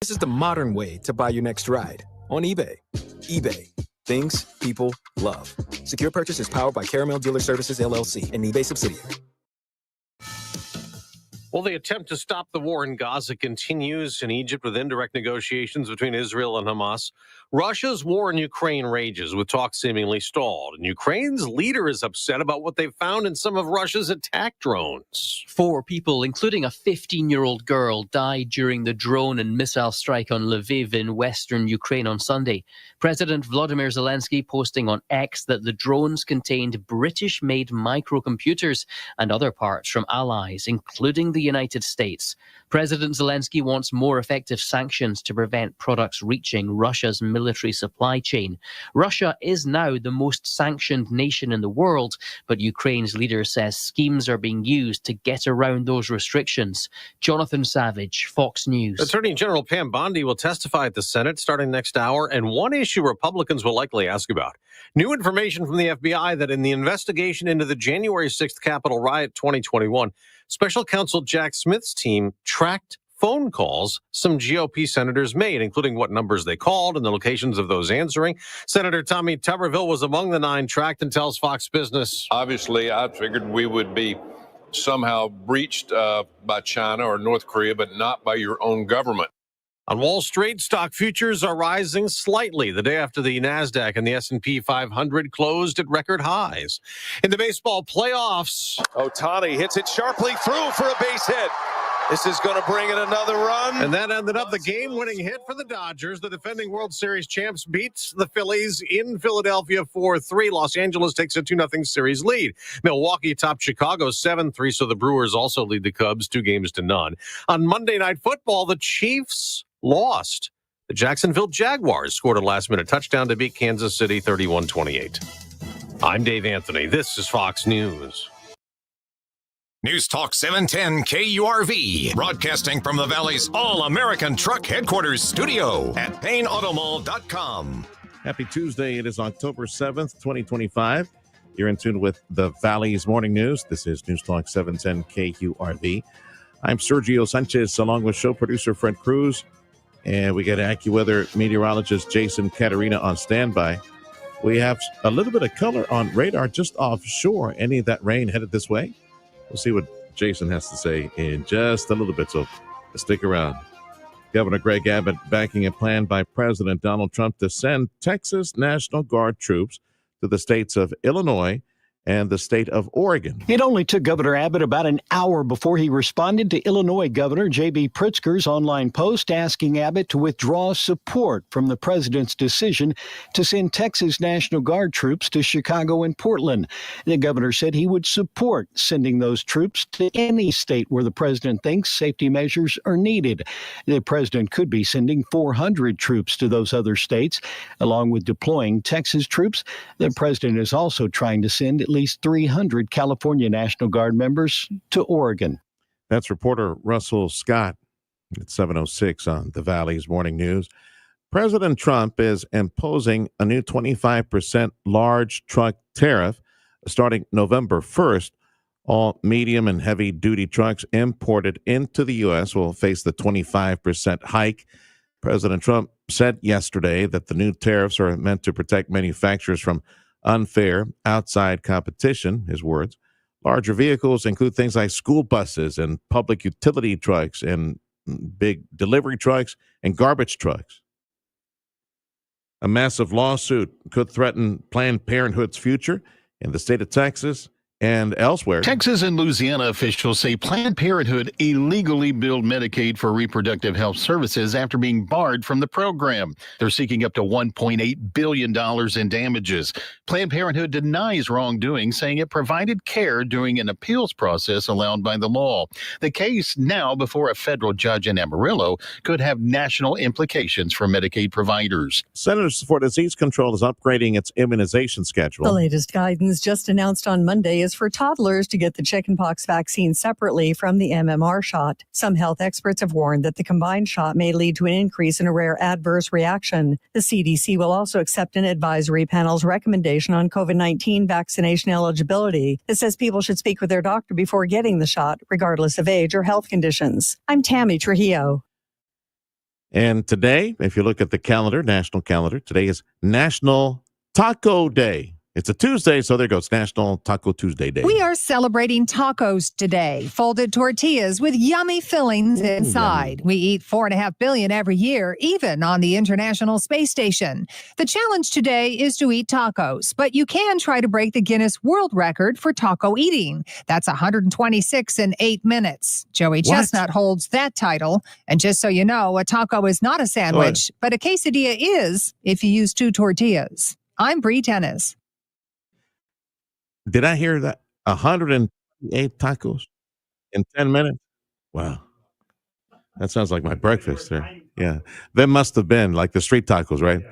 This is the modern way to buy your next ride on eBay. eBay. Things people love. Secure purchase is powered by Caramel Dealer Services, LLC, an eBay subsidiary. Well, the attempt to stop the war in Gaza continues in Egypt with indirect negotiations between Israel and Hamas. Russia's war in Ukraine rages with talks seemingly stalled. And Ukraine's leader is upset about what they've found in some of Russia's attack drones. 4 people, including a 15-year-old girl, died during the drone and missile strike on Lviv in western Ukraine on Sunday. President Volodymyr Zelensky posting on X that the drones contained British-made microcomputers and other parts from allies, including the United States. President Zelensky wants more effective sanctions to prevent products reaching Russia's military supply chain. Russia is now the most sanctioned nation in the world, but Ukraine's leader says schemes are being used to get around those restrictions. Jonathan Savage, Fox News. Attorney General Pam Bondi will testify at the Senate starting next hour, and one issue Republicans will likely ask about. New information from the FBI that in the investigation into the January 6th Capitol riot 2021, Special Counsel Jack Smith's team tracked phone calls some GOP senators made, including what numbers they called and the locations of those answering. Senator Tommy Tuberville was among the 9 tracked and tells Fox Business. Obviously, I figured we would be somehow breached by China or North Korea, but not by your own government. On Wall Street, stock futures are rising slightly the day after the NASDAQ and the S&P 500 closed at record highs. In the baseball playoffs, Ohtani hits it sharply through for a base hit. This is going to bring in another run. And that ended up the game-winning hit for the Dodgers. The defending World Series champs beats the Phillies in Philadelphia 4-3. Los Angeles takes a 2-0 series lead. Milwaukee topped Chicago 7-3, so the Brewers also lead the Cubs 2-0. On Monday Night Football, the Chiefs lost. The Jacksonville Jaguars scored a last-minute touchdown to beat Kansas City 31-28. I'm Dave Anthony. This is Fox News. News Talk 710 KURV, broadcasting from the Valley's All-American Truck Headquarters studio at PayneAutomall.com. Happy Tuesday. It is October 7th, 2025. You're in tune with the Valley's Morning News. This is News Talk 710 KURV. I'm Sergio Sanchez, along with show producer Fred Cruz, and we got AccuWeather meteorologist Jason Caterina on standby. We have a little bit of color on radar just offshore. Any of that rain headed this way? We'll see what Jason has to say in just a little bit, so stick around. Governor Greg Abbott backing a plan by President Donald Trump to send Texas National Guard troops to the states of Illinois and the state of Oregon. It only took Governor Abbott about an hour before he responded to Illinois Governor J.B. Pritzker's online post asking Abbott to withdraw support from the president's decision to send Texas National Guard troops to Chicago and Portland. The governor said he would support sending those troops to any state where the president thinks safety measures are needed. The president could be sending 400 troops to those other states. Along with deploying Texas troops, the president is also trying to send at least 300 California National Guard members to Oregon. That's reporter Russell Scott at 7:06 on the Valley's Morning News. President Trump is imposing a new 25% large truck tariff starting November 1st. All medium and heavy-duty trucks imported into the U.S. will face the 25% hike. President Trump said yesterday that the new tariffs are meant to protect manufacturers from unfair outside competition, his words. Larger vehicles include things like school buses and public utility trucks and big delivery trucks and garbage trucks. A massive lawsuit could threaten Planned Parenthood's future in the state of Texas and elsewhere. Texas and Louisiana officials say Planned Parenthood illegally billed Medicaid for reproductive health services after being barred from the program. They're seeking up to $1.8 billion in damages. Planned Parenthood denies wrongdoing, saying it provided care during an appeals process allowed by the law. The case, now before a federal judge in Amarillo, could have national implications for Medicaid providers. Centers for Disease Control is upgrading its immunization schedule. The latest guidance just announced on Monday is for toddlers to get the chickenpox vaccine separately from the MMR shot. Some health experts have warned that the combined shot may lead to an increase in a rare adverse reaction. The CDC will also accept an advisory panel's recommendation on COVID-19 vaccination eligibility that says people should speak with their doctor before getting the shot, regardless of age or health conditions. I'm Tammy Trujillo. And today, if you look at the calendar, national calendar, today is National Taco Day. It's a Tuesday, so there goes National Taco Tuesday Day. We are celebrating tacos today. Folded tortillas with yummy fillings inside. Yummy. We eat 4.5 billion every year, even on the International Space Station. The challenge today is to eat tacos, but you can try to break the Guinness World Record for taco eating. That's 126 in 8 minutes. Joey Chestnut holds that title. And just so you know, a taco is not a sandwich, but a quesadilla is if you use 2 tortillas. I'm Bree Tennis. Did I hear that? 108 tacos in 10 minutes? Wow. That sounds like my breakfast there. Yeah. That must have been like the street tacos, right?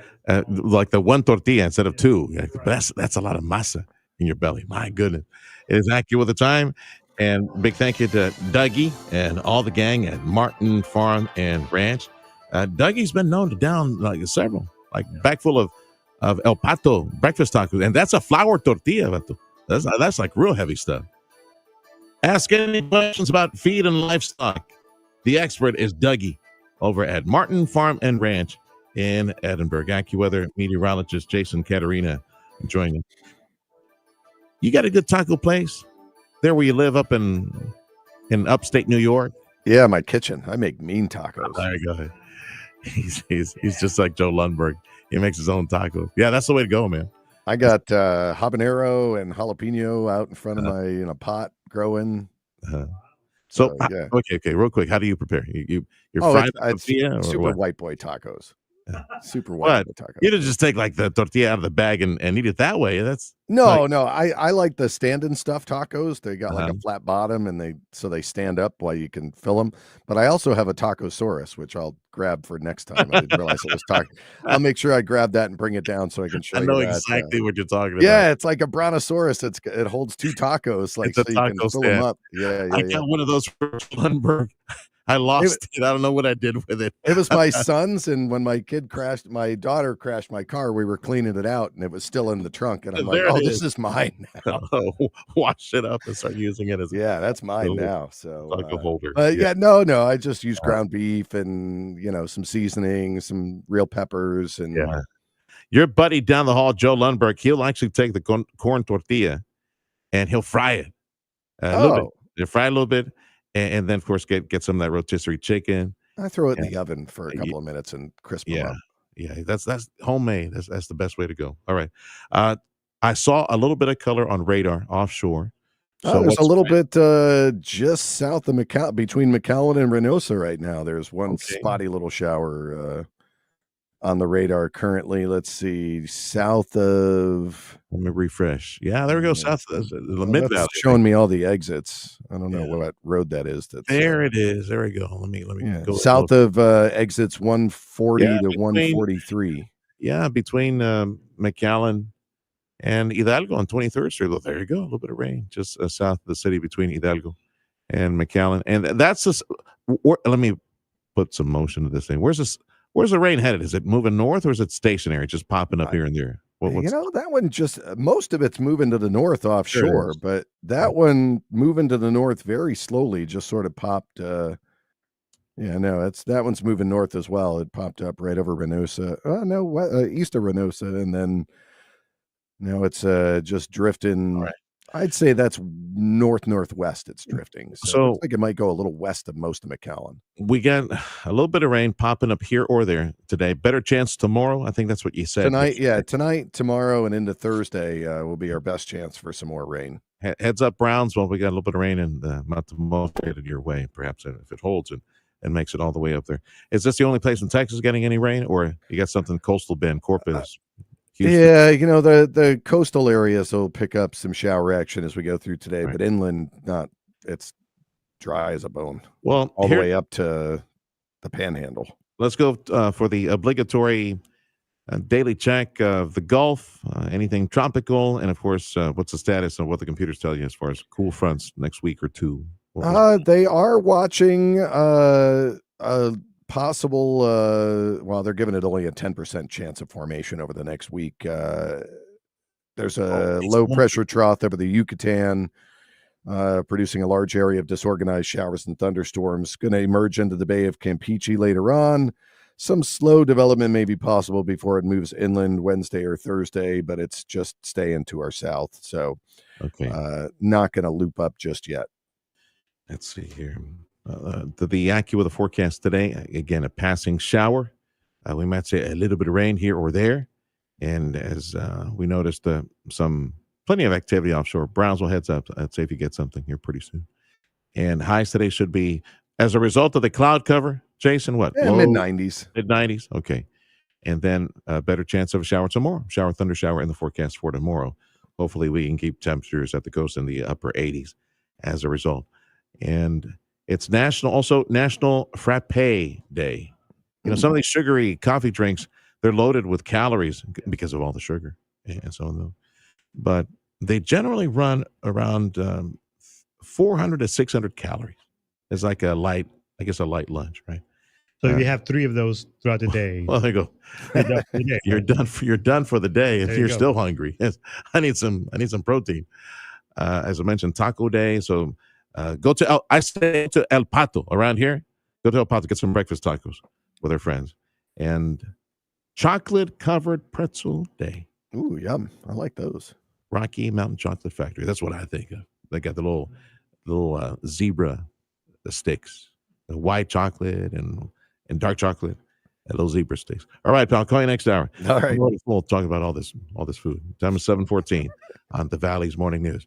Like the 1 tortilla instead of 2. But that's a lot of masa in your belly. My goodness. It is accurate with the time. And big thank you to Dougie and all the gang at Martin Farm and Ranch. Dougie's been known to down like several, like bag full of El Pato breakfast tacos. And that's a flour tortilla, Vato. That's like real heavy stuff. Ask any questions about feed and livestock. The expert is Dougie over at Martin Farm and Ranch in Edinburgh. AccuWeather meteorologist Jason Caterina joining us. You got a good taco place there where you live up in upstate New York? Yeah, my kitchen. I make mean tacos. There you go. He's just like Joe Lundberg. He makes his own tacos. Yeah, that's the way to go, man. I got habanero and jalapeno out in front of my in a pot growing. So yeah. Okay, real quick. How do you prepare? You're frying it's tortilla super what? white boy tacos. Super white boy tacos. You didn't just take like the tortilla out of the bag and eat it that way. That's no. I like the stand-in stuffed tacos. They got like a flat bottom and they stand up while you can fill them. But I also have a Tacosaurus, which I'll grab for next time. I didn't realize it was taco. I'll make sure I grab that and bring it down so I can show you. I know exactly what you're talking about. Yeah, it's like a Brontosaurus. It holds 2 tacos, like it's so you can fill them up. Yeah, I got one of those for Lundberg. I lost it. I don't know what I did with it. It was my son's, and when my daughter crashed my car, we were cleaning it out, and it was still in the trunk. And I'm like, this is mine now. Wash it up and start using it as that's mine now. So taco holder. No, I just use ground beef and some seasoning, some real peppers, and your buddy down the hall, Joe Lundberg, he'll actually take the corn tortilla and he'll fry it a little bit. He'll fry it a little bit. And then, of course, get some of that rotisserie chicken. I throw it in the oven for a couple of minutes and crisp them up. Yeah, that's homemade. That's the best way to go. All right. I saw a little bit of color on radar offshore. So there's a little bit just south of McAllen, between McAllen and Reynosa right now. There's one spotty little shower on the radar currently. Let's see, south of. Let me refresh. Yeah, there we go. South of the Mid Valley. Showing me all the exits. I don't know what road that is. There it is. There we go. Let me go south of exits 140 to 143. Yeah, between McAllen and Hidalgo on 23rd Street. Well, there you go. A little bit of rain just south of the city between Hidalgo and McAllen. And that's just. Let me put some motion to this thing. Where's the rain headed? Is it moving north or is it stationary, just popping up here and there? That one just most of it's moving to the north offshore, but that one moving to the north very slowly, just sort of popped. That one's moving north as well. It popped up right over Reynosa. East of Reynosa, and then now it's just drifting. Right. I'd say that's northwest. It's drifting, so I think it might go a little west of most of McAllen. We got a little bit of rain popping up here or there today. Better chance tomorrow. I think that's what you said tonight, tomorrow, and into Thursday will be our best chance for some more rain. Heads up, Brownsville. We got a little bit of rain and not the most headed your way. Perhaps if it holds and makes it all the way up there. Is this the only place in Texas getting any rain, or you got something coastal Bend, Corpus? Houston? Yeah, the coastal areas will pick up some shower action as we go through today, but inland, it's dry as a bone. Well, all the way up to the Panhandle. Let's go for the obligatory daily check of the Gulf, anything tropical, and of course, what's the status of what the computers tell you as far as cool fronts next week or two? They are watching possible they're giving it only a 10% chance of formation over the next week. There's a low pressure trough over the Yucatan producing a large area of disorganized showers and thunderstorms, going to emerge into the Bay of Campeche later on. some slow development may be possible before it moves inland Wednesday or Thursday, but it's just staying to our south. So not going to loop up just yet. Let's see here. The AccuWeather forecast today, again, a passing shower. We might say a little bit of rain here or there. And as we noticed, plenty of activity offshore. Brownsville heads up. I'd say if you get something here pretty soon. And highs today should be, as a result of the cloud cover, Jason, what? Mid-90s. Mid-90s? Okay. And then a better chance of a shower tomorrow. Shower, thunder shower in the forecast for tomorrow. Hopefully we can keep temperatures at the coast in the upper 80s as a result. And it's National Frappe Day. You know, some of these sugary coffee drinks, they're loaded with calories because of all the sugar and so on. But they generally run around 400 to 600 calories. It's like a light lunch, right? So if you have 3 of those throughout the day, well, there you go. You're done for the day. If you're still hungry, yes, I need some protein. As I mentioned, Taco Day. So go to I stay to El Pato around here. Go to El Pato, get some breakfast tacos with our friends, and chocolate covered pretzel day. Ooh, yum! I like those. Rocky Mountain Chocolate Factory. That's what I think of. They got the little zebra sticks, the white chocolate and dark chocolate, and little zebra sticks. All right, pal. I'll call you next hour. All right. We'll talk about all this food. Time is 7:14 on the Valley's Morning News.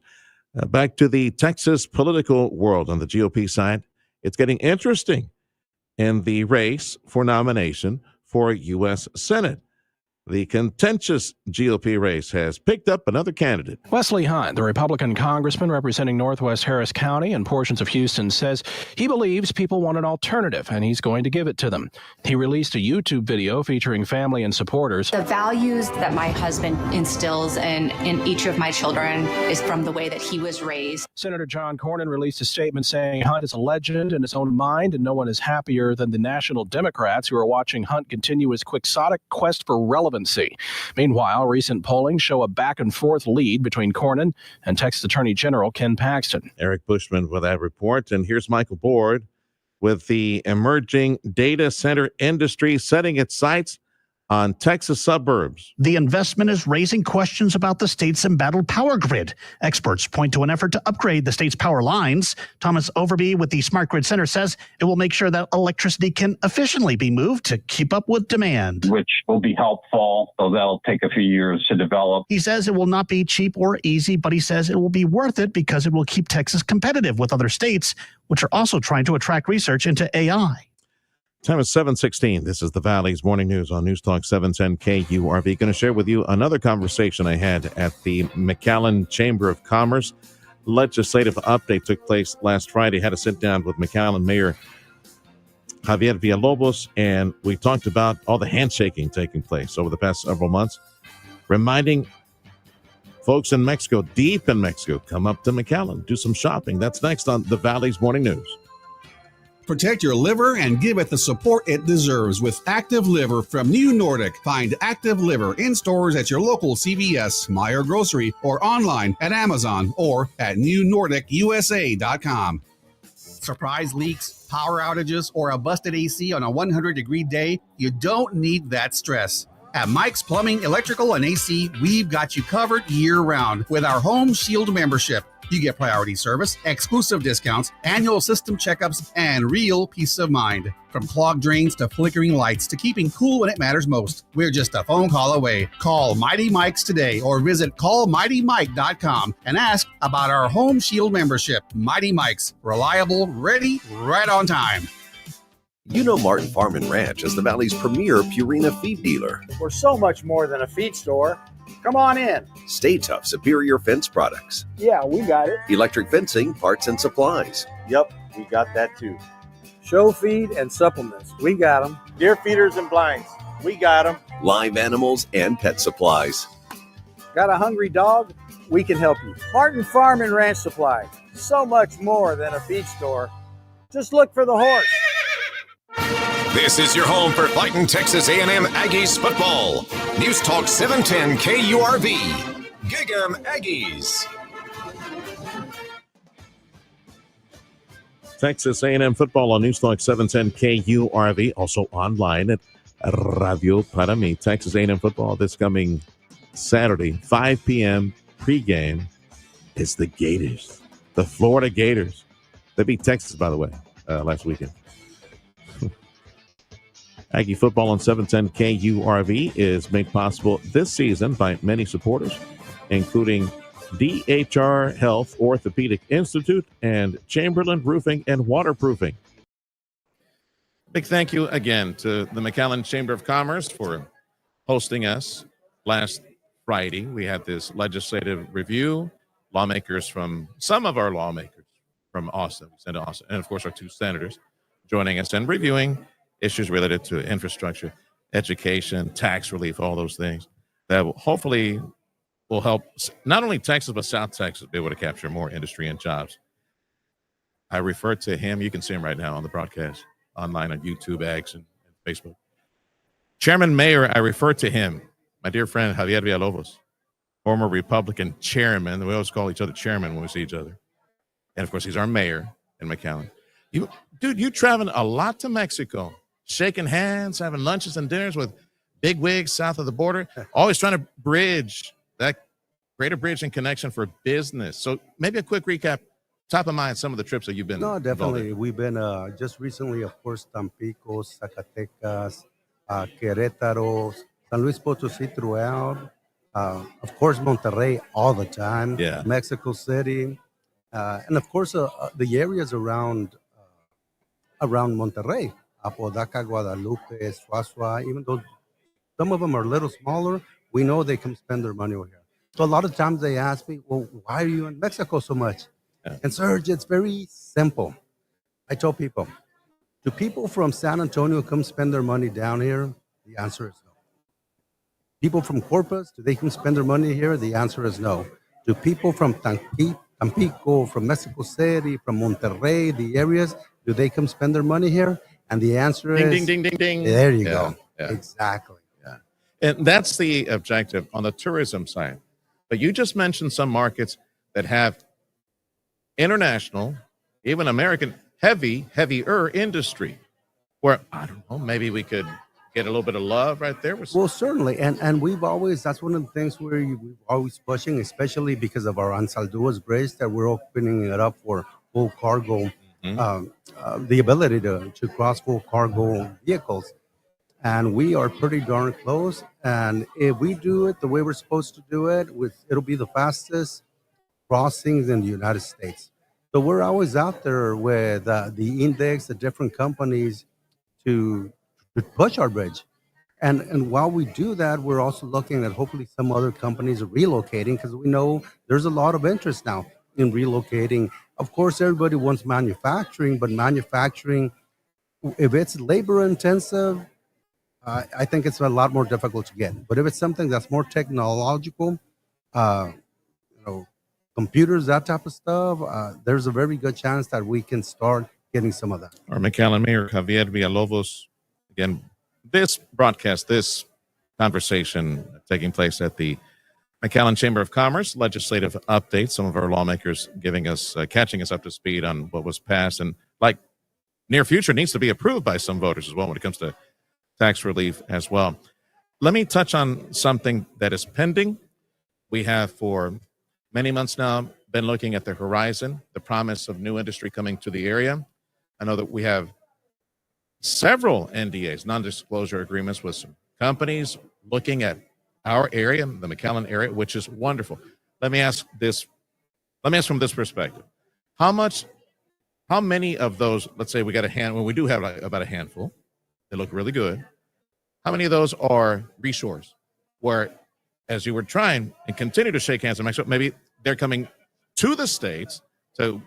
Back to the Texas political world on the GOP side. It's getting interesting in the race for nomination for U.S. Senate. The contentious GOP race has picked up another candidate. Wesley Hunt, the Republican congressman representing Northwest Harris County and portions of Houston, says he believes people want an alternative, and he's going to give it to them. He released a YouTube video featuring family and supporters. The values that my husband instills in each of my children is from the way that he was raised. Senator John Cornyn released a statement saying Hunt is a legend in his own mind, and no one is happier than the national Democrats who are watching Hunt continue his quixotic quest for relevancy. Meanwhile, recent polling show a back-and-forth lead between Cornyn and Texas Attorney General Ken Paxton. Eric Bushman with that report, and here's Michael Board with the emerging data center industry setting its sights on Texas suburbs. The investment is raising questions about the state's embattled power grid. Experts point to an effort to upgrade the state's power lines. Thomas Overby with the Smart Grid Center says it will make sure that electricity can efficiently be moved to keep up with demand. Which will be helpful, so that'll take a few years to develop. He says it will not be cheap or easy, but he says it will be worth it because it will keep Texas competitive with other states, which are also trying to attract research into AI. Time is 7:16. This is the Valley's Morning News on News Talk 710 KURV. Going to share with you another conversation I had at the McAllen Chamber of Commerce. Legislative update took place last Friday. Had a sit down with McAllen Mayor Javier Villalobos, and we talked about all the handshaking taking place over the past several months, reminding folks in Mexico, deep in Mexico, come up to McAllen, do some shopping. That's next on the Valley's Morning News. Protect your liver and give it the support it deserves with Active Liver from New Nordic. Find Active Liver in stores at your local CVS, Meijer Grocery, or online at Amazon or at newnordicusa.com. Surprise leaks, power outages, or a busted AC on a 100-degree day? You don't need that stress. At Mike's Plumbing, Electrical, and AC, we've got you covered year-round with our Home Shield membership. You get priority service, exclusive discounts, annual system checkups, and real peace of mind. From clogged drains to flickering lights to keeping cool when it matters most, we're just a phone call away. Call Mighty Mike's today or visit callmightymike.com and ask about our Home Shield membership. Mighty Mike's, reliable, ready, right on time. You know Martin Farm and Ranch is the Valley's premier Purina feed dealer. We're so much more than a feed store. Come on in. Stay Tough Superior Fence Products. Yeah, we got it. Electric fencing, parts and supplies. Yep, we got that too. Show feed and supplements. We got them. Deer feeders and blinds. We got them. Live animals and pet supplies. Got a hungry dog? We can help you. Martin Farm and Ranch Supply. So much more than a feed store. Just look for the horse. This is your home for fighting Texas A&M Aggies football. News Talk 710 KURV. Gig 'em Aggies. Texas A&M football on News Talk 710 KURV. Also online at Radio para mí. Texas A&M football this coming Saturday, 5 p.m. pregame. It's the Gators, the Florida Gators. They beat Texas, by the way, last weekend. Aggie football on 710 KURV is made possible this season by many supporters, including DHR Health Orthopedic Institute and Chamberlain Roofing and Waterproofing. Big thank you again to the McAllen Chamber of Commerce for hosting us last Friday. We had this legislative review. Some of our lawmakers from Austin, Senator Austin, and of course our two senators joining us and reviewing issues related to infrastructure, education, tax relief, all those things that hopefully will help not only Texas, but South Texas be able to capture more industry and jobs. I refer to him. You can see him right now on the broadcast online on YouTube, X, and Facebook. Chairman Mayor, I refer to him, my dear friend Javier Villalobos, former Republican chairman. We always call each other chairman when we see each other. And, of course, he's our mayor in McAllen. You traveling a lot to Mexico, shaking hands, having lunches and dinners with big wigs south of the border, always trying to bridge that greater bridge and connection for business. So maybe a quick recap, top of mind, some of the trips that you've been. No, definitely. We've been just recently, of course, Tampico, Zacatecas, Querétaro, San Luis Potosí throughout. Of course, Monterrey all the time. Yeah. Mexico City. And, of course, the areas around Monterrey. Apodaca, Guadalupe, Suazua, even though some of them are a little smaller, we know they come spend their money over here. So a lot of times they ask me, well, why are you in Mexico so much? Yeah. And Serge, it's very simple. I tell people, do people from San Antonio come spend their money down here? The answer is no. People from Corpus, do they come spend their money here? The answer is no. Do people from Tampico, from Mexico City, from Monterrey, the areas, do they come spend their money here? And the answer is... Ding, ding, ding, ding, ding. There you Yeah, go. yeah. Exactly. Yeah. And that's the objective on the tourism side. But you just mentioned some markets that have international, even American, heavier industry, where, I don't know, maybe we could get a little bit of love right there. Well, certainly. And we've always, that's one of the things we're always pushing, especially because of our Ansalduas Bridge, that we're opening it up for full cargo, the ability to cross full cargo vehicles. And we are pretty darn close. And if we do it the way we're supposed to do it, it'll be the fastest crossings in the United States. So we're always out there with the index, the different companies to push our bridge. And while we do that, we're also looking at hopefully some other companies are relocating, because we know there's a lot of interest now in relocating. Of course, everybody wants manufacturing, but manufacturing, if it's labor intensive, I think it's a lot more difficult to get. But if it's something that's more technological, computers, that type of stuff, there's a very good chance that we can start getting some of that. Our McAllen Mayor, Javier Villalobos, again, this broadcast, this conversation taking place at the McAllen Chamber of Commerce, legislative update, some of our lawmakers giving us, catching us up to speed on what was passed and like near future needs to be approved by some voters as well when it comes to tax relief as well. Let me touch on something that is pending. We have for many months now been looking at the horizon, the promise of new industry coming to the area. I know that we have several NDAs, non-disclosure agreements with some companies looking at our area, the McAllen area, which is wonderful. Let me ask from this perspective. How many of those, let's say we got when we do have about a handful, they look really good. How many of those are reshores where, as you were trying and continue to shake hands in Mexico, maybe they're coming to the States to,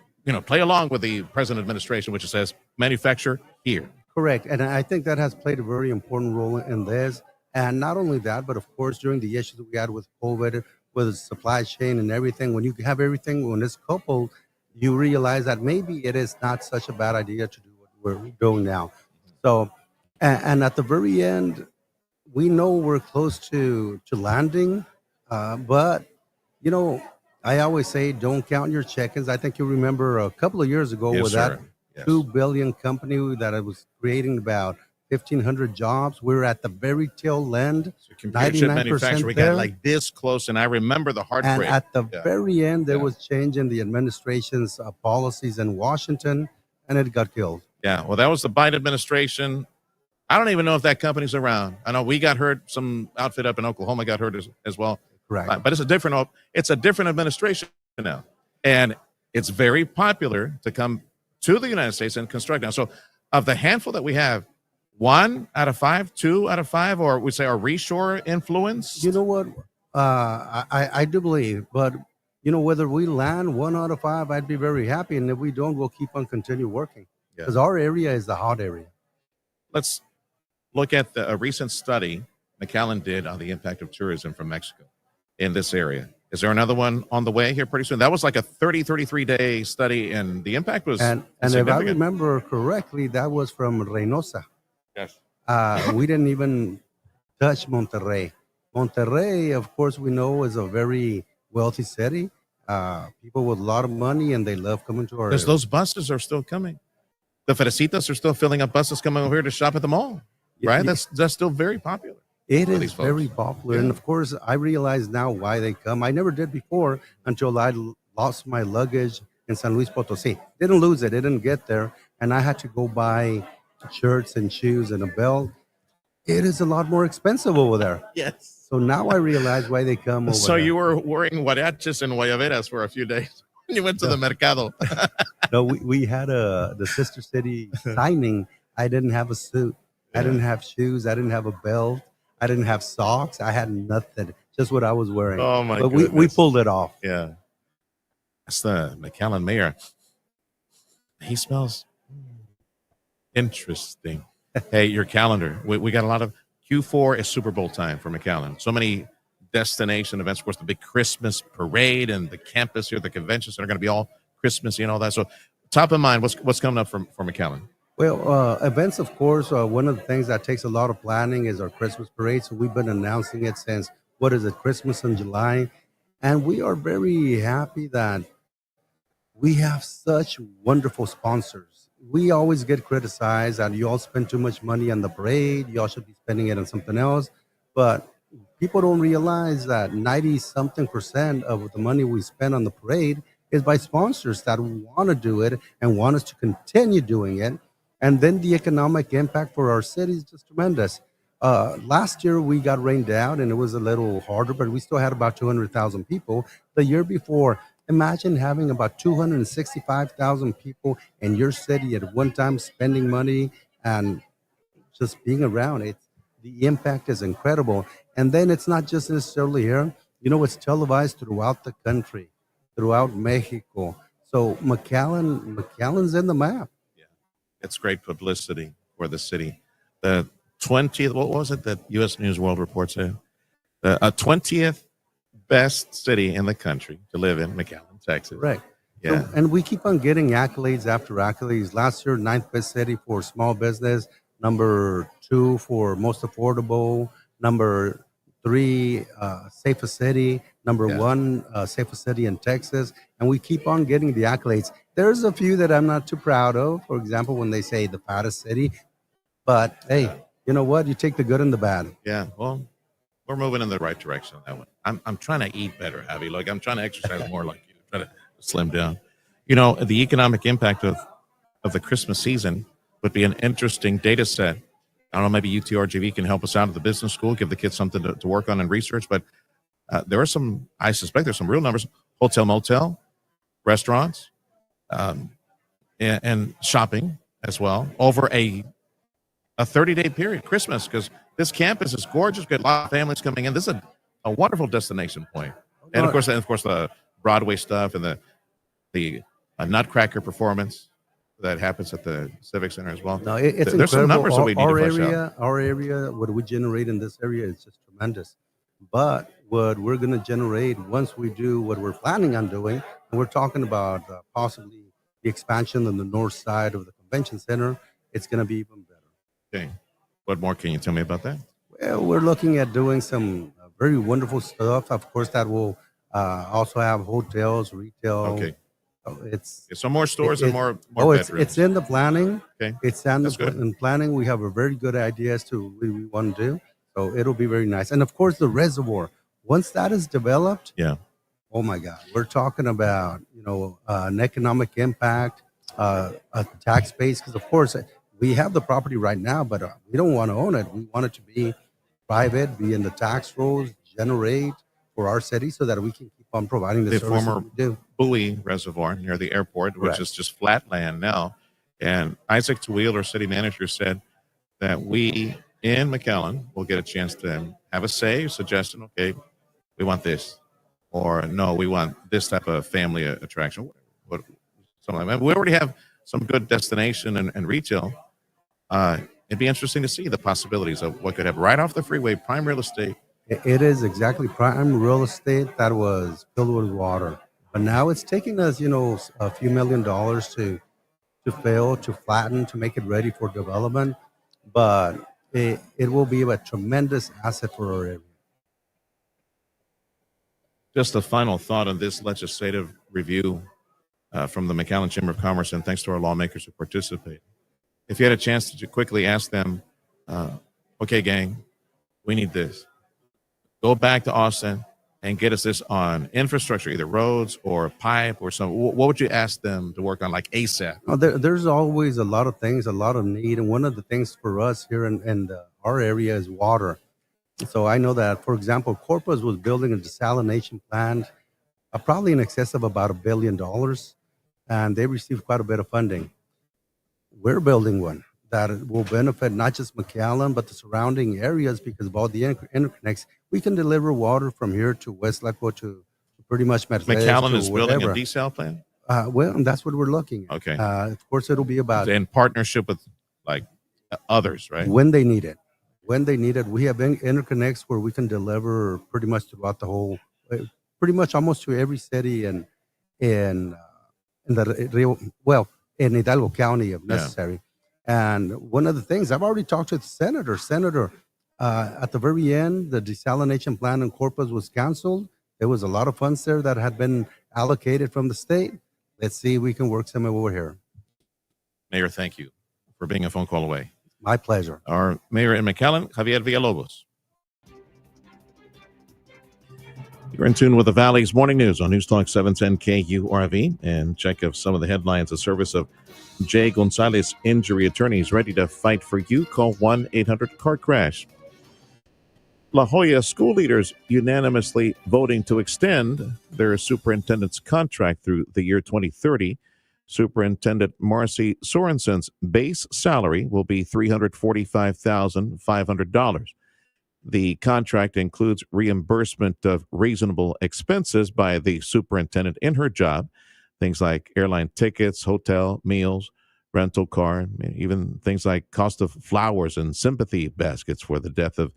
play along with the present administration, which says manufacture here. Correct. And I think that has played a very important role in this. And not only that, but of course, during the issues that we had with COVID, with the supply chain and everything, when you have everything, when it's coupled, you realize that maybe it is not such a bad idea to do what we're doing now. So, and at the very end, we know we're close to landing, but, I always say, don't count your chickens. I think you remember a couple of years ago with that $2 billion company that I was creating about 1,500 jobs. We're at the very tail end. Computer chip 99% manufacturer, we there. got like this close, and I remember the And heartbreak. at the Yeah. very end, there was change in the administration's policies in Washington, and it got killed. Yeah, well, that was the Biden administration. I don't even know if that company's around. I know we got hurt. Some outfit up in Oklahoma got hurt as well. Correct. But it's a different administration now, and it's very popular to come to the United States and construct now. So, of the handful that we have, 1 out of 5, 2 out of 5, or we say our reshore influence. You know what? I do believe, but whether we land 1 out of 5, I'd be very happy, and if we don't, we'll keep on continue working because our area is the hot area. Let's look at a recent study McAllen did on the impact of tourism from Mexico in this area. Is there another one on the way here pretty soon? That was like a 33-day study, and the impact was And if I remember correctly, that was from Reynosa. Yes. We didn't even touch Monterrey. Monterrey, of course, we know is a very wealthy city. People with a lot of money, and they love coming to our Because area. those buses are still coming. The Fresitas are still filling up buses coming over here to shop at the mall, right? Yeah. That's still very popular. It for is these folks. very popular. And of course, I realize now why they come. I never did before until I lost my luggage in San Luis Potosi. Didn't lose it. It didn't get there. And I had to go buy shirts and shoes and a belt. It is a lot more expensive over there. Yes. So now I realize why they come over So there. you were wearing huaraches and guayaberas for a few days when you went to the mercado. No, we had the Sister City signing. I didn't have a suit. I didn't have shoes. I didn't have a belt. I didn't have socks. I had nothing. Just what I was wearing. Oh, my But goodness. we pulled it off. Yeah. That's the McAllen mayor. He smells interesting. Hey, your calendar. We got a lot of Q4 is Super Bowl time for McAllen. So many destination events. Of course, the big Christmas parade and the campus here, the conventions are going to be all Christmassy and all that. So top of mind, what's coming up for McAllen? Well, events, of course, one of the things that takes a lot of planning is our Christmas parade. So we've been announcing it since, Christmas in July. And we are very happy that we have such wonderful sponsors. We always get criticized that you all spend too much money on the parade. You all should be spending it on something else. But people don't realize that 90-something% of the money we spend on the parade is by sponsors that want to do it and want us to continue doing it. And then the economic impact for our city is just tremendous. Last year we got rained out and it was a little harder, but we still had about 200,000 people. The year before, imagine having about 265,000 people in your city at one time spending money and just being around it. The impact is incredible. And then it's not just necessarily here. It's televised throughout the country, throughout Mexico. So McAllen's in the map. It's great publicity for the city. The 20th, what was it that U.S. News World Report said? The 20th best city in the country to live in, McAllen, Texas. Right. Yeah. So, and we keep on getting accolades after accolades. Last year, 9th best city for small business, number 2 for most affordable, number 3 safest city, number 1 safest city in Texas, and we keep on getting the accolades. There's a few that I'm not too proud of. For example, when they say the fattest city, but hey, you know what? You take the good and the bad. Yeah. Well, we're moving in the right direction on that one. I'm trying to eat better, Javi. Like I'm trying to exercise more like you, try to slim down. The economic impact of the Christmas season would be an interesting data set. I don't know, maybe UTRGV can help us out at the business school, give the kids something to work on and research. But there are I suspect there's some real numbers. Hotel, motel, restaurants, and shopping as well over a 30-day period, Christmas, because this campus is gorgeous. We've got a lot of families coming in. This is a wonderful destination point. And of course, the Broadway stuff and the Nutcracker performance that happens at the Civic Center as well. No, it's There's some incredible. numbers that we need to flesh out. Our area, what we generate in this area is just tremendous. But what we're going to generate once we do what we're planning on doing, and we're talking about possibly the expansion on the north side of the convention center, it's going to be even better. Okay. What more can you tell me about that? Well, we're looking at doing some very wonderful stuff. Of course, that will also have hotels, retail, So more stores and more bedrooms. It's in the planning. Okay. It's in planning. We have a very good idea as to what we want to do. So it'll be very nice. And of course, the reservoir, once that is developed, oh my God, we're talking about, an economic impact, a tax base. Because of course, we have the property right now, but we don't want to own it. We want it to be private, be in the tax rolls, generate for our city so that we can keep on providing the services former we do. Bowie Reservoir near the airport, which is just flat land now. And Isaac Tawil, our city manager, said that we in McAllen will get a chance to have a say, suggestion, okay, we want this. Or no, we want this type of family attraction. Something like that. We already have some good destination and retail. It'd be interesting to see the possibilities of what could have right off the freeway, prime real estate. It is exactly prime real estate that was filled with water. But now it's taking us, a few $1 million to fill, to flatten, to make it ready for development. But it will be a tremendous asset for our area. Just a final thought on this legislative review from the McAllen Chamber of Commerce, and thanks to our lawmakers who participate. If you had a chance to quickly ask them, okay, gang, we need this. Go back to Austin and get us this on infrastructure, either roads or pipe or something. What would you ask them to work on, like ASAP? There's always a lot of things, a lot of need. And one of the things for us here in our area is water. So I know that, for example, Corpus was building a desalination plant, probably in excess of about $1 billion. And they received quite a bit of funding. We're building one that will benefit not just McAllen, but the surrounding areas because of all the interconnects. We can deliver water from here to West Laco to pretty much McAllen is building a desal plant? Well, that's what we're looking at. Okay. Of course, it'll be about... In partnership with, others, right? When they need it. We have interconnects where we can deliver pretty much throughout the whole... Pretty much almost to every city in Hidalgo County if necessary. Yeah. And one of the things, I've already talked to the senator, at the very end, the desalination plant in Corpus was canceled. There was a lot of funds there that had been allocated from the state. Let's see if we can work some over here. Mayor, thank you for being a phone call away. My pleasure. Our mayor in McAllen, Javier Villalobos. You're in tune with the Valley's Morning News on News Talk 710 KURV. And check of some of the headlines. The service of Jay Gonzalez Injury Attorneys ready to fight for you. Call 1-800-CAR-CRASH. La Jolla school leaders unanimously voting to extend their superintendent's contract through the year 2030. Superintendent Marcy Sorensen's base salary will be $345,500. The contract includes reimbursement of reasonable expenses by the superintendent in her job, things like airline tickets, hotel, meals, rental car, even things like cost of flowers and sympathy baskets for the death of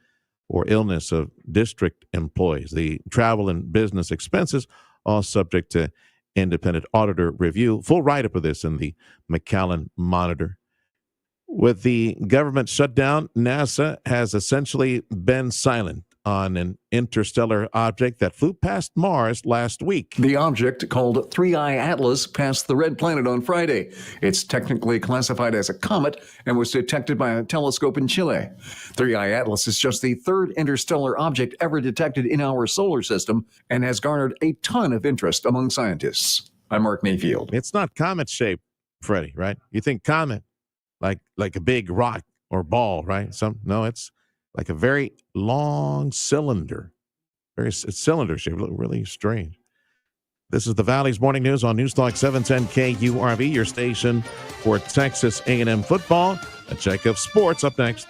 or illness of district employees. The travel and business expenses, all subject to independent auditor review. Full write-up of this in the McAllen Monitor. With the government shutdown, NASA has essentially been silent on an interstellar object that flew past Mars last week. The object, called 3I Atlas, passed the red planet on Friday. It's technically classified as a comet and was detected by a telescope in Chile. 3I Atlas is just the third interstellar object ever detected in our solar system and has garnered a ton of interest among scientists. I'm Mark Mayfield. It's not comet-shaped, Freddie, right? You think comet, like a big rock or ball, right? No, it's like a very long cylinder. It's cylinder shaped, really strange. This is the Valley's Morning News on News Talk 710 KURV, your station for Texas A&M football. A check of sports up next.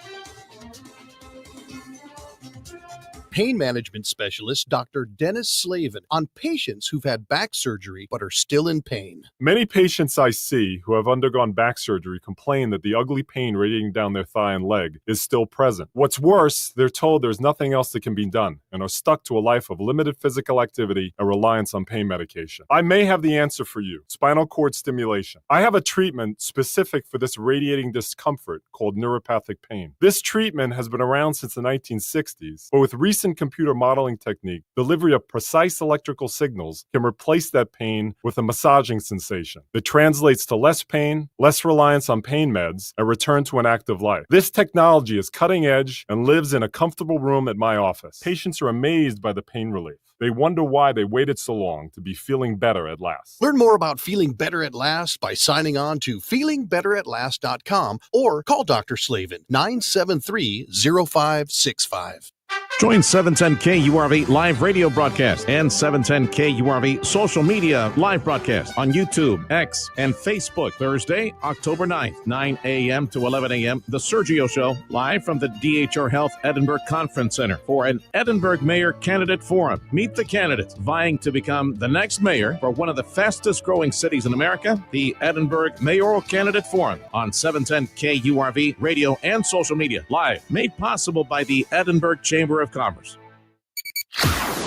Pain management specialist Dr. Dennis Slavin on patients who've had back surgery but are still in pain. Many patients I see who have undergone back surgery complain that the ugly pain radiating down their thigh and leg is still present. What's worse, they're told there's nothing else that can be done and are stuck to a life of limited physical activity and reliance on pain medication. I may have the answer for you: spinal cord stimulation. I have a treatment specific for this radiating discomfort called neuropathic pain. This treatment has been around since the 1960s, but with recent recent computer modeling technique, delivery of precise electrical signals can replace that pain with a massaging sensation that translates to less pain, less reliance on pain meds, and return to an active life. This technology is cutting edge and lives in a comfortable room at my office. Patients are amazed by the pain relief. They wonder why they waited so long to be feeling better at last. Learn more about Feeling Better at Last by signing on to feelingbetteratlast.com or call Dr. Slavin 973-0565. Join 710 KURV live radio broadcast and 710 KURV social media live broadcast on YouTube, X, and Facebook Thursday, October 9th, 9 a.m. to 11 a.m. The Sergio Show, live from the DHR Health Edinburgh Conference Center for an Edinburgh Mayor Candidate Forum. Meet the candidates vying to become the next mayor for one of the fastest growing cities in America, the Edinburgh Mayoral Candidate Forum on 710 KURV radio and social media, live, made possible by the Edinburgh Chamber of Commerce.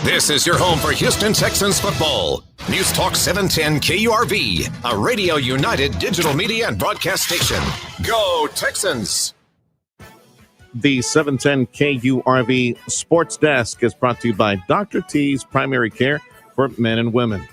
This is your home for Houston Texans football. News Talk 710 KURV, a Radio United digital media and broadcast station. Go Texans! The 710 KURV Sports Desk is brought to you by Dr. T's Primary Care for Men and Women.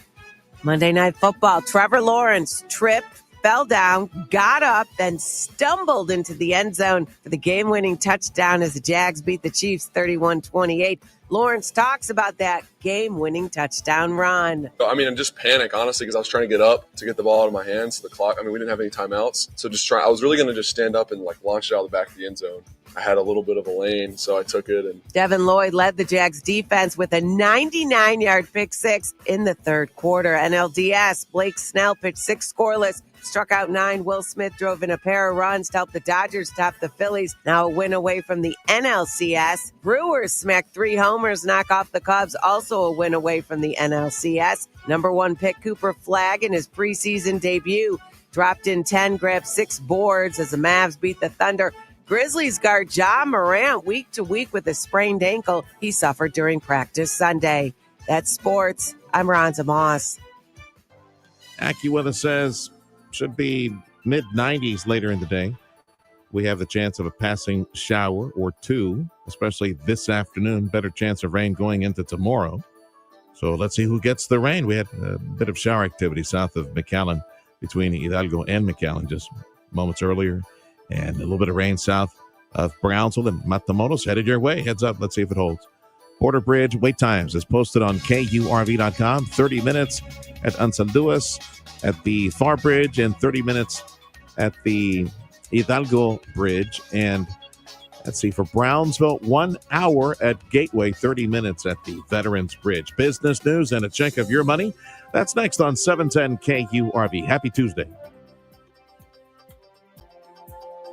Monday Night Football, Trevor Lawrence tripped, fell down, got up, then stumbled into the end zone for the game-winning touchdown as the Jags beat the Chiefs 31-28. Lawrence talks about that game-winning touchdown run. I mean, I'm just panic, honestly, because I was trying to get up to get the ball out of my hands. The clock, I mean, we didn't have any timeouts. So I was really going to just stand up and launch it out of the back of the end zone. I had a little bit of a lane, so I took it. And Devin Lloyd led the Jags defense with a 99-yard pick six in the third quarter. NLDS, Blake Snell pitched 6 scoreless, struck out 9. Will Smith drove in a pair of runs to help the Dodgers top the Phillies. Now a win away from the NLCS. Brewers smacked 3 homers, knock off the Cubs. Also a win away from the NLCS. Number 1 pick Cooper Flagg in his preseason debut dropped in 10, grabbed 6 boards as the Mavs beat the Thunder. Grizzlies guard Ja Morant week to week with a sprained ankle he suffered during practice Sunday. That's sports. I'm Ronza Moss. AccuWeather says should be mid-90s later in the day. We have the chance of a passing shower or 2, especially this afternoon. Better chance of rain going into tomorrow. So let's see who gets the rain. We had a bit of shower activity south of McAllen, between Hidalgo and McAllen just moments earlier. And a little bit of rain south of Brownsville and Matamoros headed your way. Heads up. Let's see if it holds. Border Bridge wait times is posted on KURV.com. 30 minutes at Ansalduas at the Far Bridge and 30 minutes at the Hidalgo Bridge. And let's see, for Brownsville, 1 hour at Gateway, 30 minutes at the Veterans Bridge. Business news and a check of your money. That's next on 710 KURV. Happy Tuesday.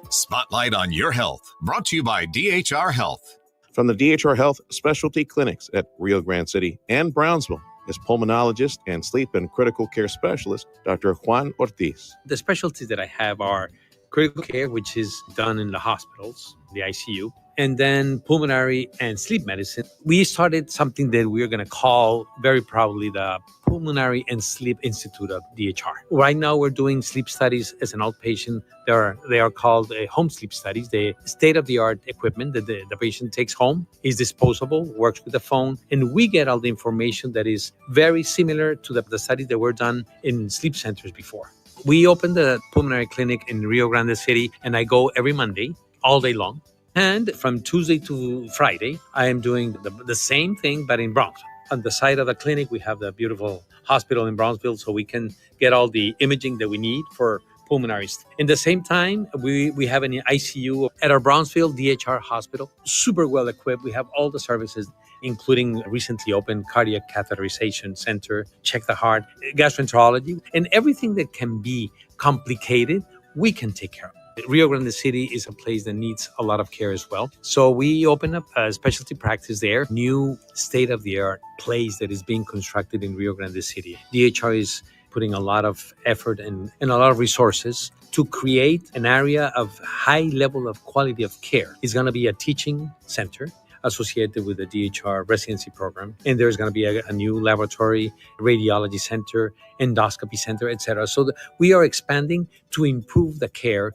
Spotlight on your health, brought to you by DHR Health. From the DHR Health Specialty Clinics at Rio Grande City and Brownsville is pulmonologist and sleep and critical care specialist, Dr. Juan Ortiz. The specialties that I have are critical care, which is done in the hospitals, the ICU, and then pulmonary and sleep medicine. We started something that we're going to call very proudly the Pulmonary and Sleep Institute of DHR. Right now, we're doing sleep studies as an outpatient. They are called home sleep studies. The state-of-the-art equipment that the patient takes home is disposable, works with the phone, and we get all the information that is very similar to the studies that were done in sleep centers before. We opened the pulmonary clinic in Rio Grande City, and I go every Monday, all day long. And from Tuesday to Friday, I am doing the same thing, but in Bronx. On the side of the clinic, we have the beautiful hospital in Brownsville, so we can get all the imaging that we need for pulmonaries. In the same time, we have an ICU at our Brownsville DHR hospital, super well equipped. We have all the services, including recently opened cardiac catheterization center, check the heart, gastroenterology, and everything that can be complicated, we can take care of. Rio Grande City is a place that needs a lot of care as well. So we opened up a specialty practice there, new state-of-the-art place that is being constructed in Rio Grande City. DHR is putting a lot of effort and a lot of resources to create an area of high level of quality of care. It's going to be a teaching center associated with the DHR residency program. And there's going to be a new laboratory, radiology center, endoscopy center, etc. So we are expanding to improve the care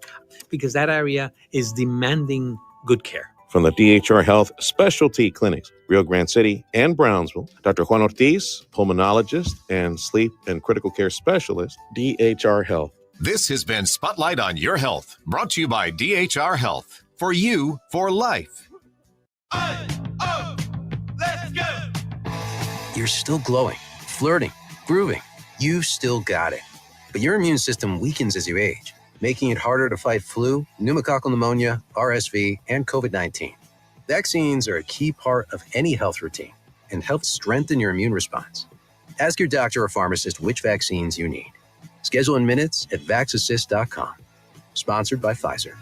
because that area is demanding good care from the DHR Health Specialty Clinics, Rio Grande City and Brownsville, Dr. Juan Ortiz, pulmonologist and sleep and critical care specialist, DHR Health. This has been Spotlight on Your Health, brought to you by DHR Health. For you, for life. You're still glowing, flirting, grooving. You've still got it. But your immune system weakens as you age, making it harder to fight flu, pneumococcal pneumonia, RSV, and COVID-19. Vaccines are a key part of any health routine and help strengthen your immune response. Ask your doctor or pharmacist which vaccines you need. Schedule in minutes at vaxassist.com. Sponsored by Pfizer.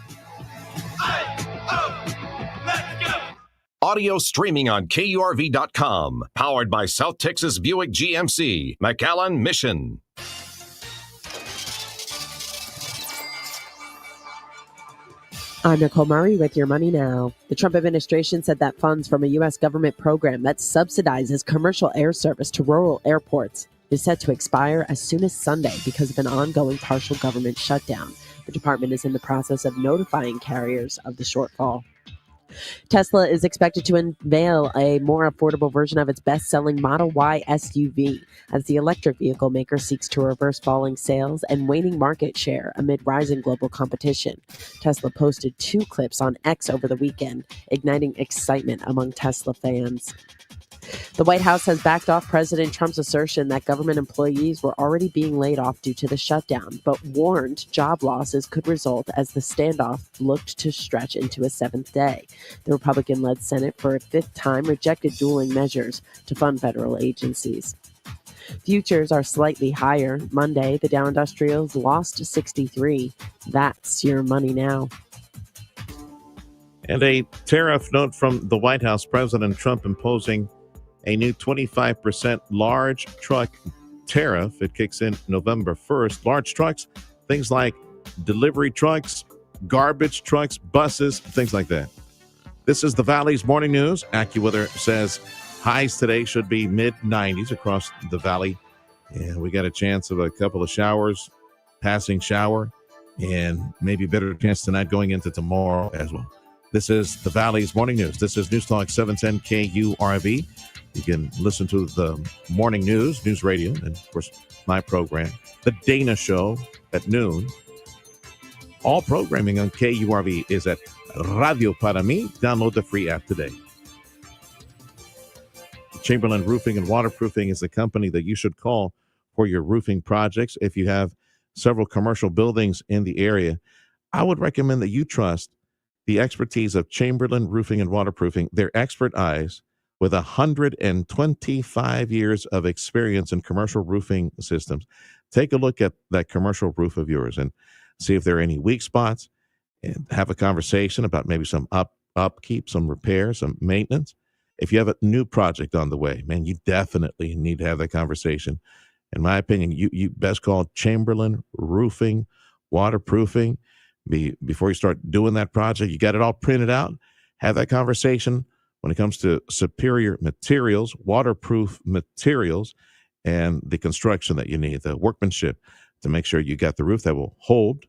Audio streaming on KURV.com. Powered by South Texas Buick GMC. McAllen Mission. I'm Nicole Murray with Your Money Now. The Trump administration said that funds from a U.S. government program that subsidizes commercial air service to rural airports is set to expire as soon as Sunday because of an ongoing partial government shutdown. The department is in the process of notifying carriers of the shortfall. Tesla is expected to unveil a more affordable version of its best-selling Model Y SUV as the electric vehicle maker seeks to reverse falling sales and waning market share amid rising global competition. Tesla posted 2 clips on X over the weekend, igniting excitement among Tesla fans. The White House has backed off President Trump's assertion that government employees were already being laid off due to the shutdown, but warned job losses could result as the standoff looked to stretch into a 7th day. The Republican-led Senate, for a 5th time, rejected dueling measures to fund federal agencies. Futures are slightly higher. Monday, the Dow Industrials lost 63. That's Your Money Now. And a tariff note from the White House, President Trump imposing a new 25% large truck tariff. It kicks in November 1st. Large trucks, things like delivery trucks, garbage trucks, buses, things like that. This is the Valley's morning news. AccuWeather says highs today should be mid-90s across the valley. And we got a chance of a couple of showers, passing shower, and maybe better chance tonight going into tomorrow as well. This is the Valley's morning news. This is News Talk 710 KURV. You can listen to the morning news radio, and of course, my program, The Dana Show at noon. All programming on KURV is at Radio Para Mi. Download the free app today. Chamberlain Roofing and Waterproofing is the company that you should call for your roofing projects. If you have several commercial buildings in the area, I would recommend that you trust the expertise of Chamberlain Roofing and Waterproofing, their expert eyes, with 125 years of experience in commercial roofing systems. Take a look at that commercial roof of yours and see if there are any weak spots, and have a conversation about maybe some upkeep, some repair, some maintenance. If you have a new project on the way, man, you definitely need to have that conversation. In my opinion, you best call Chamberlain Roofing, Waterproofing. Before you start doing that project, you got it all printed out. Have that conversation when it comes to superior materials, waterproof materials, and the construction that you need, the workmanship, to make sure you got the roof that will hold,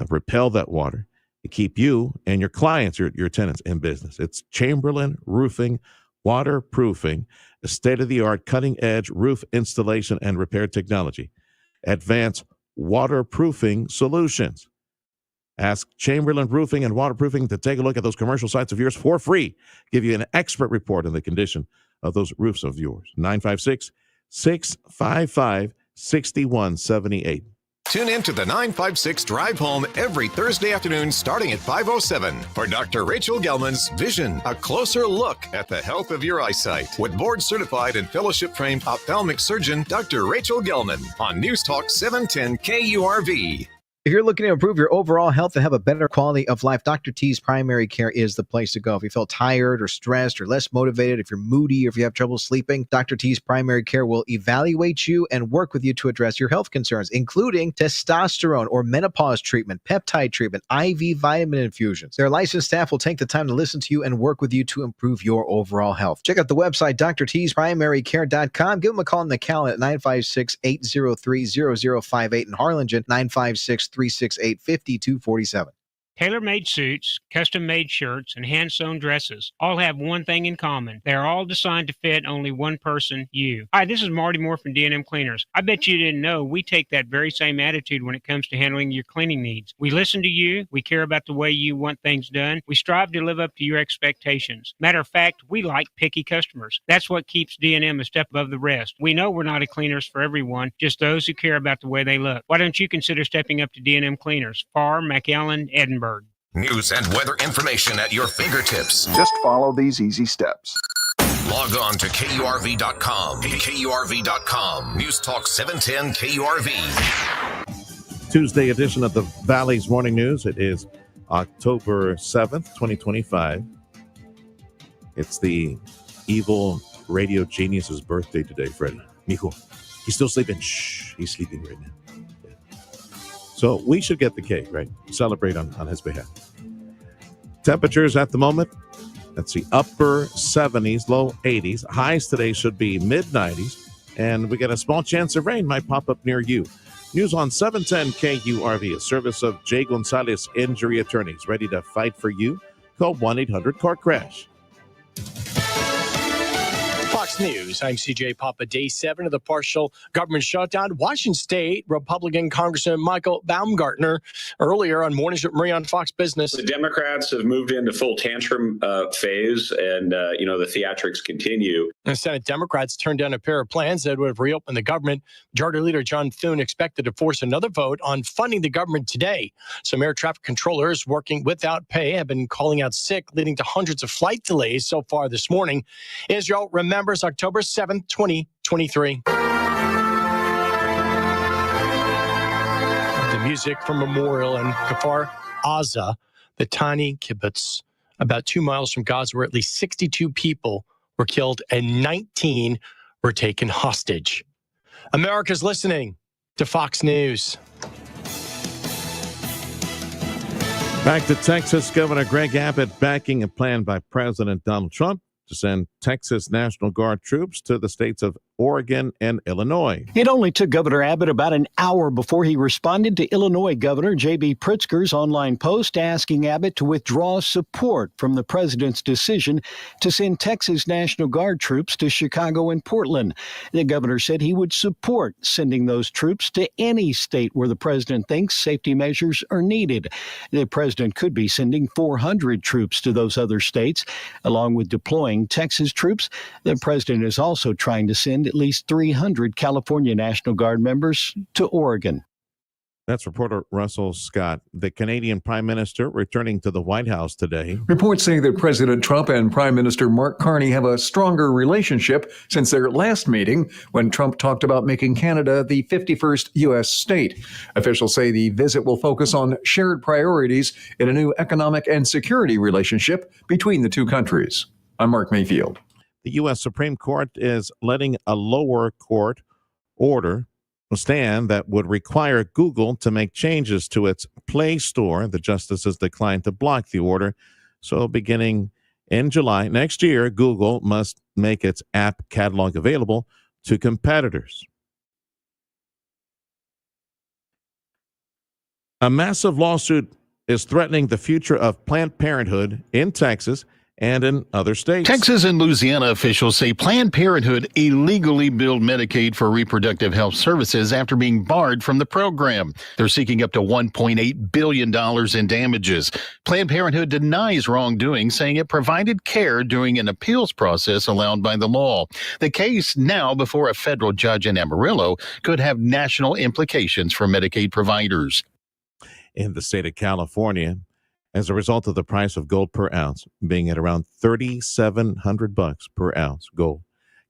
repel that water, to keep you and your clients, your tenants in business. It's Chamberlain Roofing, Waterproofing, a state-of-the-art cutting-edge roof installation and repair technology. Advanced waterproofing solutions. Ask Chamberlain Roofing and Waterproofing to take a look at those commercial sites of yours for free. Give you an expert report on the condition of those roofs of yours. 956-655-6178. Tune in to the 956 Drive Home every Thursday afternoon starting at 5:07 for Dr. Rachel Gelman's Vision, a closer look at the health of your eyesight with board-certified and fellowship-trained ophthalmic surgeon Dr. Rachel Gelman on News Talk 710 KURV. If you're looking to improve your overall health and have a better quality of life, Dr. T's Primary Care is the place to go. If you feel tired or stressed or less motivated, if you're moody or if you have trouble sleeping, Dr. T's Primary Care will evaluate you and work with you to address your health concerns, including testosterone or menopause treatment, peptide treatment, IV vitamin infusions. Their licensed staff will take the time to listen to you and work with you to improve your overall health. Check out the website, drtsprimarycare.com. Give them a call in McAllen at 956-803-0058 in Harlingen, 956-368-5247. Tailor-made suits, custom-made shirts, and hand-sewn dresses all have one thing in common. They are all designed to fit only one person, you. Hi, this is Marty Moore from D&M Cleaners. I bet you didn't know we take that very same attitude when it comes to handling your cleaning needs. We listen to you. We care about the way you want things done. We strive to live up to your expectations. Matter of fact, we like picky customers. That's what keeps D&M a step above the rest. We know we're not a cleaners for everyone, just those who care about the way they look. Why don't you consider stepping up to D&M Cleaners? Farr, McAllen, Edinburgh. News and weather information at your fingertips. Just follow these easy steps. Log on to KURV.com. KURV.com. News Talk 710 KURV. Tuesday edition of the Valley's Morning News. It is October 7th, 2025. It's the evil radio genius's birthday today, Freddie. Mijo, he's still sleeping. Shh, he's sleeping right now. So we should get the cake, right? Celebrate on his behalf. Temperatures at the moment, let's see, upper 70s, low 80s. Highs today should be mid-90s. And we get a small chance of rain might pop up near you. News on 710 KURV, a service of Jay Gonzalez Injury Attorneys, ready to fight for you. Call 1-800-CAR-CRASH. Fox News, I'm CJ Papa. Day 7 of the partial government shutdown. Washington State Republican Congressman Michael Baumgartner earlier on Mornings with Marie on Fox Business. The Democrats have moved into full tantrum phase, and the theatrics continue. And Senate Democrats turned down a pair of plans that would have reopened the government. Majority Leader John Thune expected to force another vote on funding the government today. Some air traffic controllers working without pay have been calling out sick, leading to hundreds of flight delays so far this morning. Israel remembers October 7th, 2023. The music from Memorial in Kfar Aza, the tiny kibbutz about 2 miles from Gaza, where at least 62 people were killed and 19 were taken hostage. America's listening to Fox News. Back to Texas, Governor Greg Abbott backing a plan by President Donald Trump to send Texas National Guard troops to the states of Oregon and Illinois. It only took Governor Abbott about an hour before he responded to Illinois Governor J.B. Pritzker's online post asking Abbott to withdraw support from the president's decision to send Texas National Guard troops to Chicago and Portland. The governor said he would support sending those troops to any state where the president thinks safety measures are needed. The president could be sending 400 troops to those other states, along with deploying Texas troops. The president is also trying to send at least 300 California National Guard members to Oregon. That's reporter Russell Scott. The Canadian Prime Minister returning to the White House today. Reports say that President Trump and Prime Minister Mark Carney have a stronger relationship since their last meeting when Trump talked about making Canada the 51st U.S. state. Officials say the visit will focus on shared priorities in a new economic and security relationship between the two countries. I'm Mark Mayfield. The U.S. Supreme Court is letting a lower court order stand that would require Google to make changes to its Play Store. The justices declined to block the order. So beginning in July next year, Google must make its app catalog available to competitors. A massive lawsuit is threatening the future of Planned Parenthood in Texas and in other states. Texas and Louisiana officials say Planned Parenthood illegally billed Medicaid for reproductive health services after being barred from the program. They're seeking up to $1.8 billion in damages. Planned Parenthood denies wrongdoing, saying it provided care during an appeals process allowed by the law. The case, now before a federal judge in Amarillo, could have national implications for Medicaid providers. In the state of California, as a result of the price of gold per ounce being at around $3,700 per ounce gold,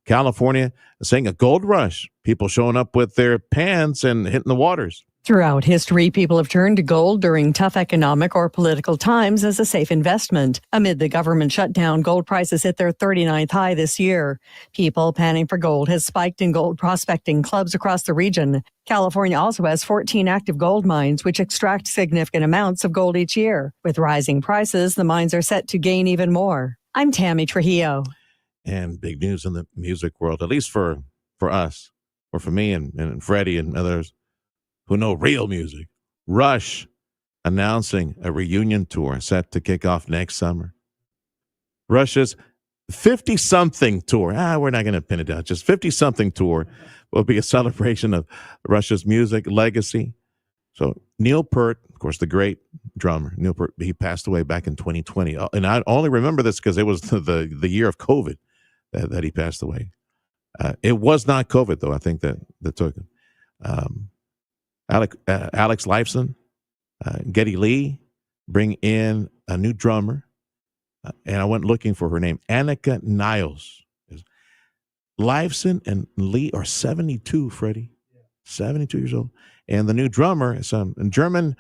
California is saying a gold rush. People showing up with their pants and hitting the waters. Throughout history, people have turned to gold during tough economic or political times as a safe investment. Amid the government shutdown, gold prices hit their 39th high this year. People panning for gold has spiked in gold prospecting clubs across the region. California also has 14 active gold mines, which extract significant amounts of gold each year. With rising prices, the mines are set to gain even more. I'm Tammy Trujillo. And big news in the music world, at least for us, or for me and Freddie and others who know real music. Rush announcing a reunion tour set to kick off next summer. Russia's 50-something tour. We're not going to pin it down. Just 50-something tour will be a celebration of Russia's music legacy. So Neil Peart, of course, the great drummer, Neil Peart, he passed away back in 2020. And I only remember this because it was the year of COVID that he passed away. It was not COVID, though, I think, that took him. Alex Lifeson, Geddy Lee, bring in a new drummer. And I went looking for her name, Annika Niles. Lifeson and Lee are 72, Freddie. 72 years old. And the new drummer is a German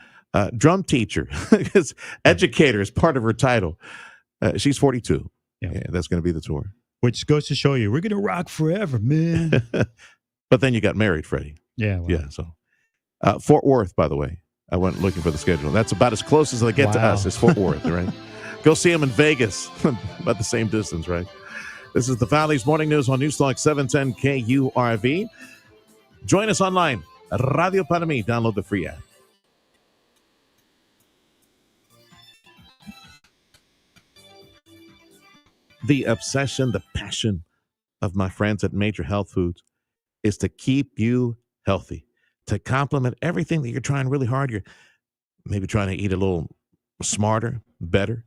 drum teacher. Educator is part of her title. She's 42. Yeah, that's going to be the tour. Which goes to show you, we're going to rock forever, man. But then you got married, Freddie. Yeah. Well. Yeah, so. Fort Worth, by the way. I went looking for the schedule. That's about as close as they get to us. It's Fort Worth, right? Go see them in Vegas. About the same distance, right? This is the Valley's Morning News on Newstalk 710 KURV. Join us online at Radio Para Mi. Download the free app. The obsession, the passion of my friends at Major Health Foods is to keep you healthy, to complement everything that you're trying really hard. You're maybe trying to eat a little smarter, better.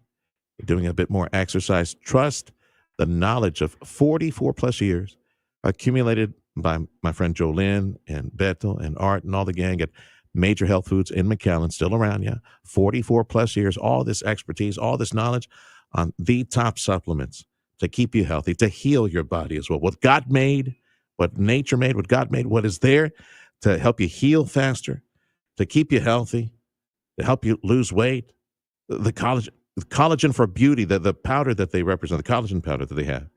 You're doing a bit more exercise. Trust the knowledge of 44 plus years accumulated by my friend Jolynn and Beto and Art and all the gang at Major Health Foods in McAllen, still around, 44 plus years, all this expertise, all this knowledge on the top supplements to keep you healthy, to heal your body as well. What God made, what nature made, what God made, what is there to help you heal faster, to keep you healthy, to help you lose weight. The collagen for beauty, the powder that they represent, the collagen powder that they have,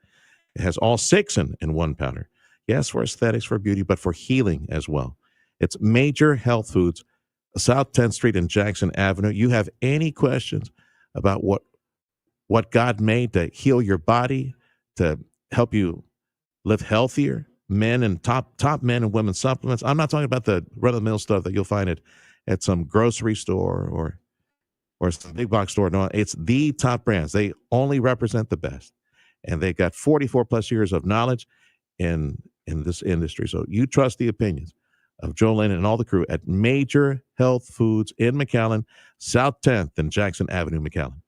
it has all 6 in one powder. Yes, for aesthetics, for beauty, but for healing as well. It's Major Health Foods, South 10th Street and Jackson Avenue. You have any questions about what God made to heal your body, to help you live healthier, men and top men and women supplements. I'm not talking about the run-of-the-mill stuff that you'll find at some grocery store or some big box store. No, it's the top brands. They only represent the best. And they got 44 plus years of knowledge in this industry. So you trust the opinions of Jolynn and all the crew at Major Health Foods in McAllen, South 10th and Jackson Avenue, McAllen.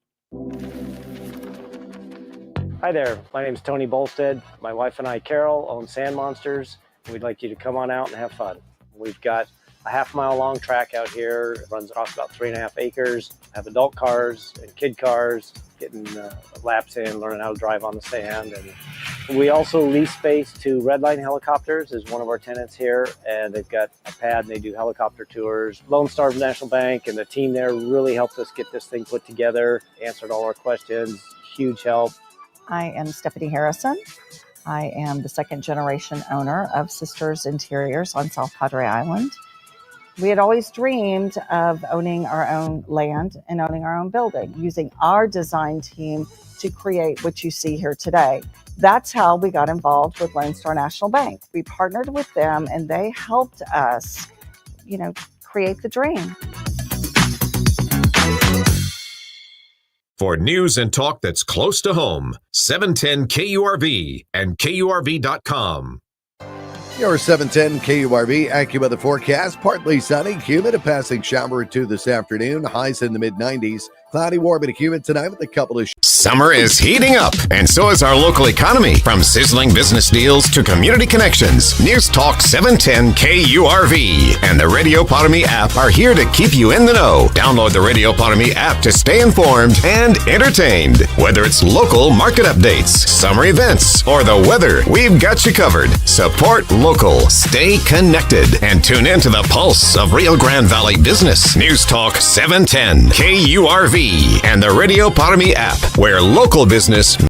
Hi there, my name is Tony Bolstead. My wife and I, Carol, own Sand Monsters. We'd like you to come on out and have fun. We've got a half-mile long track out here. It runs across about 3.5 acres. Have adult cars and kid cars, getting laps in, learning how to drive on the sand. And we also lease space to Redline Helicopters is one of our tenants here, and they've got a pad and they do helicopter tours. Lone Star National Bank and the team there really helped us get this thing put together, answered all our questions, huge help. I am Stephanie Harrison. I am the second generation owner of Sisters Interiors on South Padre Island. We had always dreamed of owning our own land and owning our own building, using our design team to create what you see here today. That's how we got involved with Lone Star National Bank. We partnered with them and they helped us, create the dream. For news and talk that's close to home, 710 KURV and KURV.com. Your 710 KURV AccuWeather forecast, partly sunny, humid, a passing shower or two this afternoon, highs in the mid-90s. Cloudy, warm, and humid tonight with a couple of... Summer is heating up, and so is our local economy. From sizzling business deals to community connections, News Talk 710 KURV and the Radio Para Mi app are here to keep you in the know. Download the Radio Para Mi app to stay informed and entertained. Whether it's local market updates, summer events, or the weather, we've got you covered. Support local, stay connected, and tune in to the pulse of Rio Grande Valley business. News Talk 710 KURV and the Radio Para Mi app, where local business